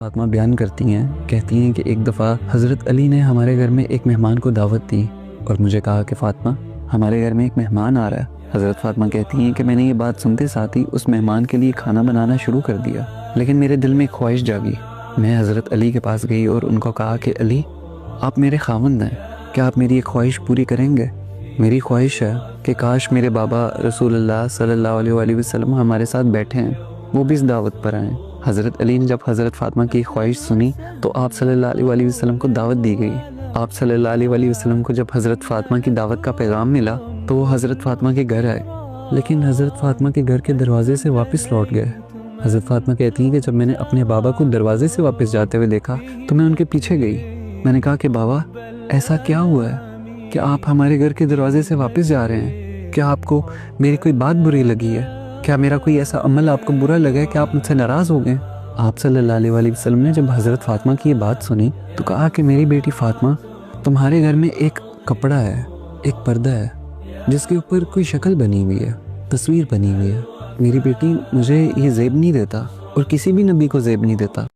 فاطمہ بیان کرتی ہیں، کہتی ہیں کہ ایک دفعہ حضرت علی نے ہمارے گھر میں ایک مہمان کو دعوت دی اور مجھے کہا کہ فاطمہ ہمارے گھر میں ایک مہمان آ رہا ہے۔ حضرت فاطمہ کہتی ہیں کہ میں نے یہ بات سنتے ساتھ ہی اس مہمان کے لیے کھانا بنانا شروع کر دیا، لیکن میرے دل میں ایک خواہش جاگی۔ میں حضرت علی کے پاس گئی اور ان کو کہا کہ علی، آپ میرے خاوند ہیں، کیا آپ میری ایک خواہش پوری کریں گے؟ میری خواہش ہے کہ کاش میرے بابا رسول اللہ صلی اللہ علیہ وآلہ وسلم ہمارے ساتھ بیٹھے ہیں، وہ بھی اس دعوت پر آئیں۔ حضرت علی نے جب حضرت فاطمہ کی خواہش سنی تو آپ صلی اللہ علیہ وآلہ وسلم کو دعوت دی گئی۔ آپ صلی اللہ علیہ وآلہ وسلم کو جب حضرت فاطمہ کی دعوت کا پیغام ملا تو وہ حضرت فاطمہ کے گھر آئے، لیکن حضرت فاطمہ کے گھر کے دروازے سے واپس لوٹ گئے۔ حضرت فاطمہ کہتی ہیں کہ جب میں نے اپنے بابا کو دروازے سے واپس جاتے ہوئے دیکھا تو میں ان کے پیچھے گئی۔ میں نے کہا کہ بابا، ایسا کیا ہوا ہے کہ آپ ہمارے گھر کے دروازے سے واپس جا رہے ہیں؟ کیا آپ کو میری کوئی بات بری لگی ہے؟ کیا میرا کوئی ایسا عمل آپ کو برا لگا ہے کہ آپ مجھ سے ناراض ہو گئے؟ آپ صلی اللہ علیہ وآلہ وسلم نے جب حضرت فاطمہ کی یہ بات سنی تو کہا کہ میری بیٹی فاطمہ، تمہارے گھر میں ایک کپڑا ہے، ایک پردہ ہے جس کے اوپر کوئی شکل بنی ہوئی ہے، تصویر بنی ہوئی ہے۔ میری بیٹی، مجھے یہ زیب نہیں دیتا اور کسی بھی نبی کو زیب نہیں دیتا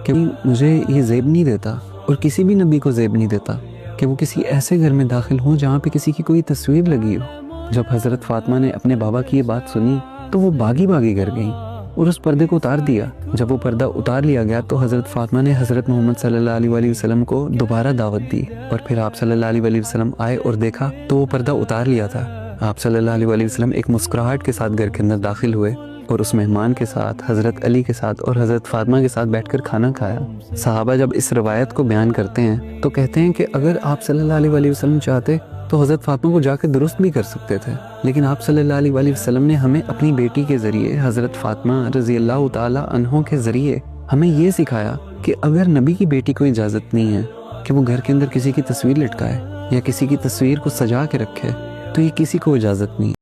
کہ مجھے یہ زیب نہیں دیتا اور کسی بھی نبی کو زیب نہیں دیتا کہ وہ کسی ایسے گھر میں داخل ہوں جہاں پہ کسی کی کوئی تصویر لگی ہو۔ جب حضرت فاطمہ نے اپنے بابا کی یہ بات سنی تو وہ باغی گھر گئیں اور اس پردے کو اتار دیا۔ جب وہ پردہ اتار لیا گیا تو حضرت فاطمہ نے حضرت محمد صلی اللہ علیہ وآلہ وسلم کو دوبارہ دعوت دی، اور پھر آپ صلی اللہ علیہ وآلہ وسلم آئے اور دیکھا تو وہ پردہ اتار لیا تھا۔ آپ صلی اللہ علیہ وآلہ وسلم ایک مسکراہٹ کے ساتھ گھر کے اندر داخل ہوئے اور اس مہمان کے ساتھ، حضرت علی کے ساتھ اور حضرت فاطمہ کے ساتھ بیٹھ کر کھانا کھایا۔ صحابہ جب اس روایت کو بیان کرتے ہیں تو کہتے ہیں کہ اگر آپ صلی اللہ علیہ وآلہ وسلم چاہتے تو حضرت فاطمہ کو جا کے درست بھی کر سکتے تھے، لیکن آپ صلی اللہ علیہ وآلہ وسلم نے ہمیں اپنی بیٹی کے ذریعے، حضرت فاطمہ رضی اللہ تعالی عنہ کے ذریعے ہمیں یہ سکھایا کہ اگر نبی کی بیٹی کو اجازت نہیں ہے کہ وہ گھر کے اندر کسی کی تصویر لٹکائے یا کسی کی تصویر کو سجا کے رکھے تو یہ کسی کو اجازت نہیں ہے۔